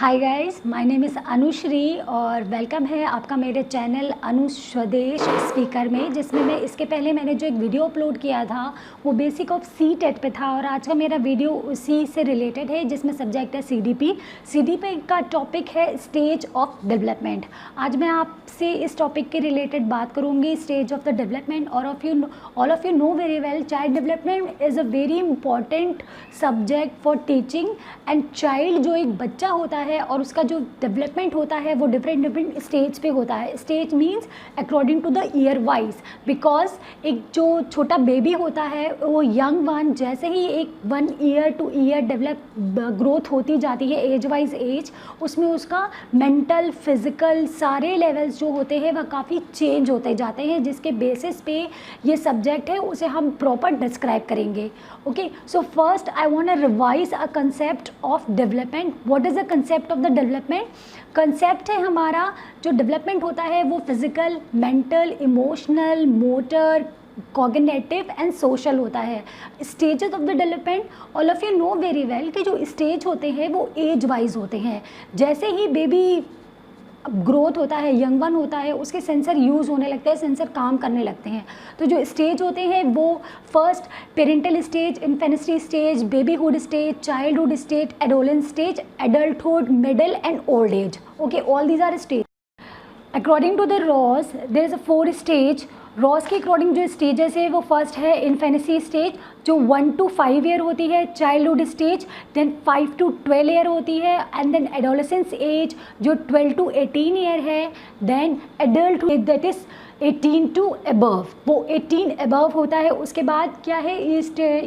Hi guys, my name is Anushree और welcome है आपका मेरे चैनल अनु स्वदेश स्पीकर में, जिसमें मैं इसके पहले मैंने जो एक वीडियो अपलोड किया था वो बेसिक ऑफ सी टेट पे था और आज का मेरा वीडियो उसी से रिलेटेड है, जिसमें सब्जेक्ट है सीडीपी का टॉपिक है स्टेज ऑफ डेवलपमेंट। आज मैं आपसे इस टॉपिक के रिलेटेड बात करूँगी, stage of the development. All of you know very well, child development is a very important subject for teaching and child. जो एक बच्चा होता है और उसका जो डेवलपमेंट होता है वो डिफरेंट स्टेज पे होता है। Stage means according to the year wise, because एक जो छोटा बेबी होता है वो यंग वन, जैसे ही एक 1 ईयर टू ईयर ग्रोथ होती जाती है एज वाइज एज, उसमें उसका मेंटल फिजिकल सारे लेवल्स जो होते हैं वह काफ़ी चेंज होते जाते हैं, जिसके बेसिस पे ये सब्जेक्ट है उसे हम प्रॉपर डिस्क्राइब करेंगे। Okay, so first I want to revise a concept of development. What is the concept of the development? Concept है हमारा जो डेवलपमेंट होता है वो physical, mental, emotional, motor, cognitive and social होता है। Stages of the development, all of you know very well कि जो स्टेज होते हैं वो एज वाइज होते हैं। जैसे ही बेबी ग्रोथ होता है, यंग वन होता है, उसके सेंसर यूज़ होने लगते हैं, सेंसर काम करने लगते हैं। तो जो स्टेज होते हैं वो first parental stage, infantry stage, babyhood stage, childhood stage, adolescence stage, adulthood, middle and old age. Okay, all these are stage. According to the Ross there is a 4 stage. Ross के according जो stages है वो first है infantry stage जो 1 to 5 year होती है, childhood stage then 5 to 12 year होती है, एंड देन एडोलेसेंस एज जो 12 to 18 ईयर है, then adult that is 18 to above, वो 18 above होता है। उसके बाद क्या है,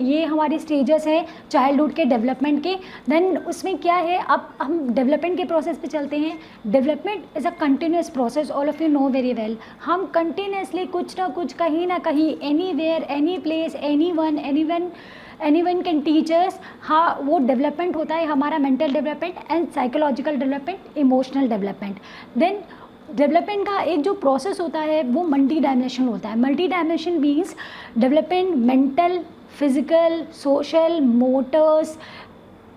ये हमारे स्टेजेस हैं चाइल्डहुड के डेवलपमेंट के। देन उसमें क्या है, अब हम डेवलपमेंट के प्रोसेस पे चलते हैं। Development is a continuous process, all of you know very well. हम कंटिन्यूसली कुछ ना कुछ, कहीं ना कहीं, anywhere, any place, anyone can teachers. हाँ, वो डेवलपमेंट होता है हमारा mental development and psychological development, emotional development. Then development का एक जो प्रोसेस होता है वो मल्टी डायमेंशन होता है। Multi dimension means development mental, physical, social, motors,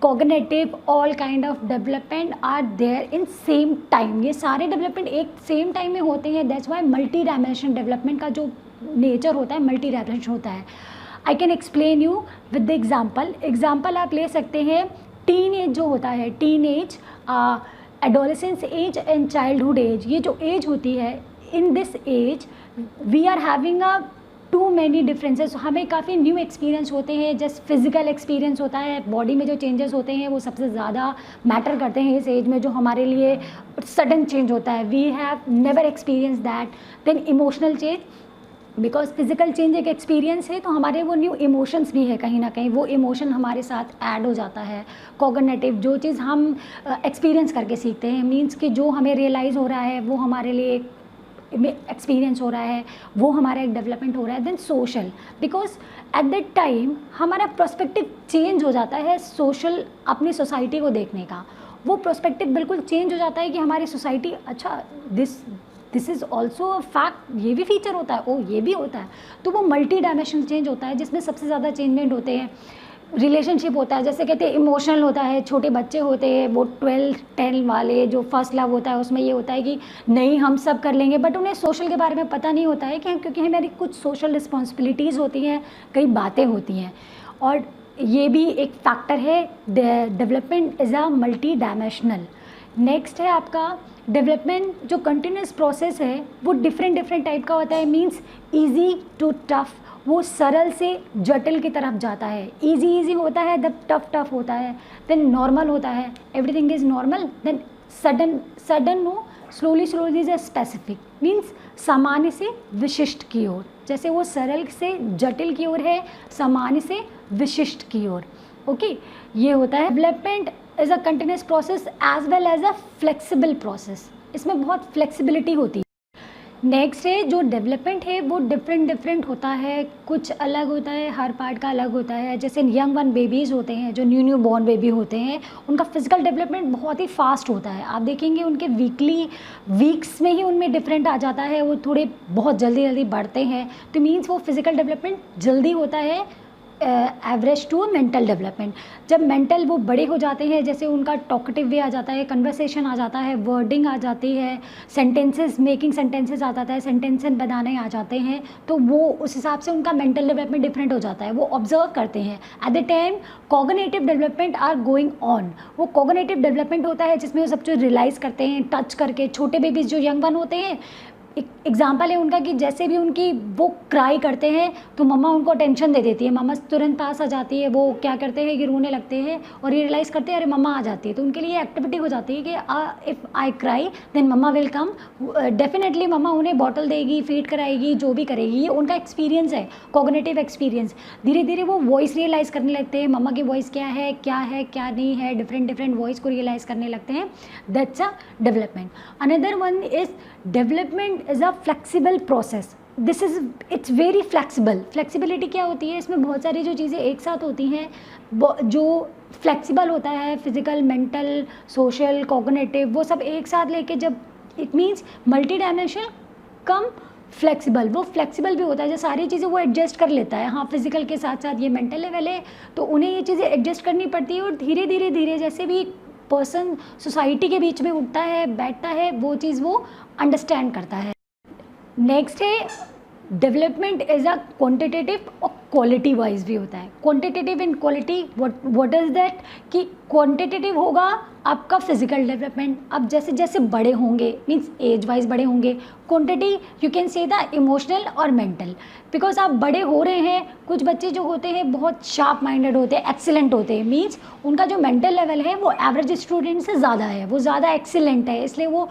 cognitive, all kind of development are there in same time. ये सारे डेवलपमेंट एक सेम टाइम में होते हैं, that's why multi dimension development का जो नेचर होता है मल्टी डायमेंशन होता है। I can explain you with the example आप ले सकते हैं। टीन एज जो होता है, teenage, adolescence age and childhood age, ये जो एज होती है, in this age we are having a too many differences. हमें काफ़ी न्यू एक्सपीरियंस होते हैं, जस्ट फिजिकल एक्सपीरियंस होता है, बॉडी में जो चेंजेस होते हैं वो सबसे ज़्यादा मैटर करते हैं इस एज में, जो हमारे लिए सडन चेंज होता है। We have never experience that. Then emotional change, because physical change एक एक्सपीरियंस है तो हमारे वो न्यू इमोशंस भी है, कहीं ना कहीं वो इमोशन हमारे साथ ऐड हो जाता है। कॉग्निटिव, जो चीज़ हम एक्सपीरियंस करके सीखते हैं, मीन्स कि जो हमें रियलाइज़ हो रहा है वो हमारे लिए एक्सपीरियंस हो रहा है, वो हमारा एक डेवलपमेंट हो रहा है। Then social, because at that time हमारा पर्सपेक्टिव चेंज हो जाता है सोशल, अपनी सोसाइटी को देखने का वो पर्सपेक्टिव बिल्कुल चेंज हो जाता है कि हमारी सोसाइटी, अच्छा this is also a fact, ये भी फीचर होता है, ओ ये भी होता है। तो वो मल्टी डायमेंशनल चेंज होता है जिसमें सबसे ज़्यादा चेंजमेंट होते हैं। रिलेशनशिप होता है, जैसे कहते हैं इमोशनल होता है, छोटे बच्चे होते हैं वो 12-10 वाले, जो फर्स्ट लव होता है उसमें ये होता है कि नहीं हम सब कर लेंगे, बट उन्हें सोशल के बारे में पता नहीं होता है कि क्योंकि हमारी कुछ सोशल रिस्पॉन्सिबिलिटीज़ होती हैं, कई बातें होती हैं, और ये भी एक फैक्टर है। Development is a multi dimensional. Next है आपका डेवलपमेंट, जो कंटिन्यूस प्रोसेस है वो डिफरेंट टाइप का होता है। मीन्स इजी टू टफ, वो सरल से जटिल की तरफ जाता है। इजी होता है, जब टफ होता है। देन नॉर्मल होता है, everything is normal. Then sudden no, slowly is specific, means सामान्य से विशिष्ट की ओर। जैसे वो सरल से जटिल की ओर है, सामान्य से विशिष्ट की ओर। ओके, ये होता है। Development is a continuous process as well as a flexible process, इसमें बहुत फ्लेक्सिबिलिटी होती है। नेक्स्ट है जो डेवलपमेंट है वो डिफरेंट होता है, कुछ अलग होता है, हर पार्ट का अलग होता है। जैसे यंग वन बेबीज़ होते हैं, जो न्यू बॉर्न बेबी होते हैं, उनका फिजिकल डेवलपमेंट बहुत ही फास्ट होता है। आप देखेंगे उनके वीक्स में ही उनमें डिफरेंट आ जाता है, वो थोड़े बहुत जल्दी बढ़ते हैं। तो मीन्स वो फिजिकल डेवलपमेंट जल्दी होता है एवरेज टू मेंटल डेवलपमेंट। जब मेंटल वो बड़े हो जाते हैं, जैसे उनका टॉकेटिव वे आ जाता है, कन्वर्सेशन आ जाता है, वर्डिंग आ जाती है, सेंटेंसेस मेकिंग सेंटेंसेस आ जाता है, सेंटेंसेस बनाने आ जाते हैं, तो वो उस हिसाब से उनका मेंटल डेवलपमेंट डिफरेंट हो जाता है। वो ऑब्जर्व करते हैं। At the time cognitive development are going on. वो कॉग्निटिव डेवलपमेंट होता है जिसमें वो सब चीज़ रियलाइज़ करते हैं टच करके। छोटे बेबीज़ जो यंग वन होते हैं, एग्जाम्पल है उनका कि जैसे भी उनकी वो क्राई करते हैं तो मम्मा उनको अटेंशन दे देती है, मम्मा तुरंत पास आ जाती है, वो क्या करते हैं कि रोने लगते हैं और ये रियलाइज़ करते हैं अरे मम्मा आ जाती है, तो उनके लिए एक्टिविटी हो जाती है कि if I cry then mamma will come, definitely mamma उन्हें बॉटल देगी, फीड कराएगी, जो भी करेगी। ये उनका एक्सपीरियंस है, कॉग्निटिव एक्सपीरियंस। धीरे धीरे वो वॉइस रियलाइज़ करने लगते हैं, मम्मा की वॉइस क्या है क्या नहीं है, डिफरेंट वॉइस को रियलाइज़ करने लगते हैं। That's a development. Another one is development is a flexible process. This is it's very flexible. Flexibility क्या होती है, इसमें बहुत सारी जो चीज़ें एक साथ होती हैं, जो फ्लेक्सिबल होता है, फिजिकल, मेंटल, सोशल, कॉग्निटिव, वो सब एक साथ लेके जब, it means multi dimensional come flexible. वो फ्लेक्सिबल भी होता है, जो सारी चीज़ें वो एडजस्ट कर लेता है। हाँ, फिजिकल के साथ साथ ये मेंटल लेवल है, तो उन्हें ये चीज़ें एडजस्ट करनी पड़ती है। और धीरे धीरे जैसे भी पर्सन सोसाइटी के बीच में उठता है, बैठता है, वो चीज़ वो अंडरस्टैंड करता है। नेक्स्ट है डेवलपमेंट इज अ क्वांटिटेटिव और क्वालिटी वाइज भी होता है। Quantitative and quality, what is that, कि क्वांटिटेटिव होगा आपका फिजिकल डेवलपमेंट, अब जैसे जैसे बड़े होंगे, मीन्स एज वाइज बड़े होंगे। Quantity you can say the emotional और मेंटल, बिकॉज आप बड़े हो रहे हैं। कुछ बच्चे जो होते हैं बहुत शार्प माइंडेड होते हैं, एक्सीलेंट होते हैं, मीन्स उनका जो मेंटल लेवल है वो एवरेज स्टूडेंट से ज़्यादा है, वो ज़्यादा एक्सीलेंट है, इसलिए वो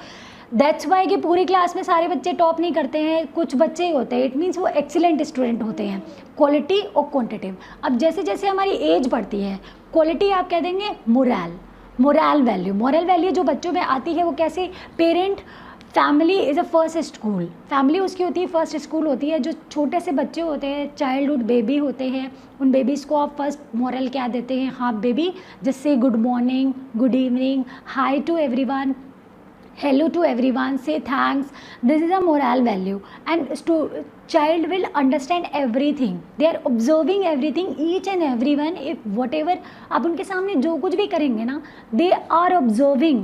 दैट्स वाई कि पूरी क्लास में सारे बच्चे टॉप नहीं करते हैं, कुछ बच्चे ही होते हैं, इट मीन्स वो एक्सीलेंट स्टूडेंट होते हैं। क्वालिटी और क्वांटिटिव। अब जैसे जैसे हमारी एज बढ़ती है, क्वालिटी आप कह देंगे मोरल वैल्यू जो बच्चों में आती है वो कैसे, parent, family is a first school. Family उसकी होती है, फर्स्ट स्कूल होती है। जो छोटे से बच्चे होते हैं, चाइल्डहुड बेबी होते हैं, उन बेबीज़ को आप फर्स्ट मॉरल क्या देते हैं, हाँ बेबी, जिससे good morning, good evening, hi to everyone, hello to everyone, say thanks. This is a moral value, and child will understand everything. They are observing everything, each and everyone. If whatever आप उनके सामने जो कुछ भी करेंगे ना, they are observing.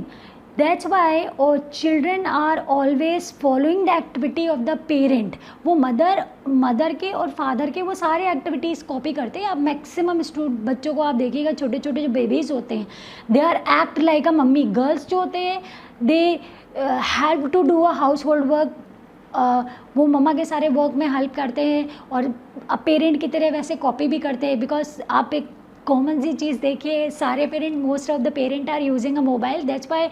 That's why children are always following the activity of the parent. वो mother के और फादर के वो सारे एक्टिविटीज़ कॉपी करते हैं। अब मैक्सिमम बच्चों को आप देखिएगा, छोटे छोटे जो बेबीज़ होते हैं, they are act like a mummy. Girls जो होते हैं, they help to do a household work, वो मम्मा के सारे वर्क में हेल्प करते हैं और पेरेंट की तरह वैसे कॉपी भी करते हैं। बिकॉज आप एक कॉमन सी चीज़ देखिए, सारे parent, most of the parent are using a mobile, that's why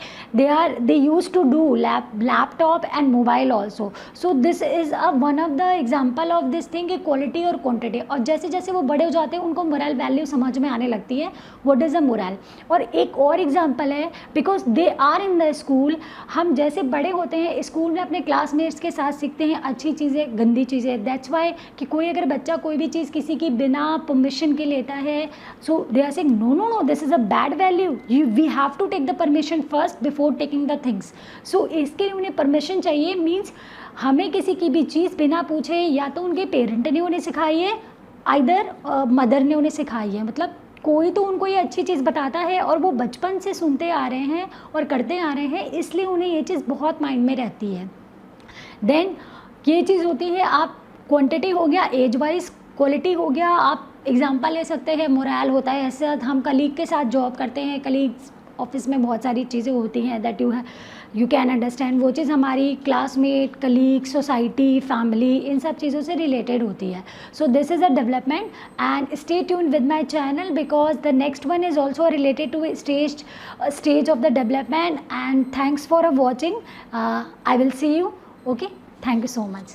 they use to do laptop and mobile also. So this is a one of the example of this thing, quality और quantity. और जैसे जैसे वो बड़े हो जाते हैं, उनको मोरल वैल्यू समझ में आने लगती है, व्हाट इज़ अ मोरल। और एक और एग्जाम्पल है, because they are in the school. हम जैसे बड़े होते हैं, स्कूल में अपने क्लासमेट्स के साथ सीखते हैं अच्छी चीज़ें, गंदी चीज़ें। दैट्स वाई कि कोई अगर बच्चा कोई भी चीज़ किसी की बिना परमिशन के लेता है, so they are saying no, this is a bad value, we have to take the permission first before taking the things. So इसके लिए उन्हें परमिशन चाहिए, मीन्स हमें किसी की भी चीज़ बिना पूछे, या तो उनके पेरेंट ने उन्हें सिखाई है, आइदर मदर ने उन्हें सिखाई है, मतलब कोई तो उनको ये अच्छी चीज़ बताता है और वो बचपन से सुनते आ रहे हैं और करते आ रहे हैं, इसलिए उन्हें ये चीज़ बहुत माइंड में रहती है। देन ये चीज़ होती है, आप क्वांटिटी हो गया एज वाइज, क्वालिटी हो गया, आप एग्जांपल ले सकते हैं, मोरल होता है। ऐसे हम कलीग के साथ जॉब करते हैं, कलीग्स ऑफिस में बहुत सारी चीज़ें होती हैं दैट यू कैन अंडरस्टैंड। वो चीज़ हमारी क्लासमेट, कलीग, सोसाइटी, फैमिली, इन सब चीज़ों से रिलेटेड होती है। So this is a development and stay tune with my channel, because the next one is also related to stage of the development. And thanks for watching, I will see you, okay, thank you so much.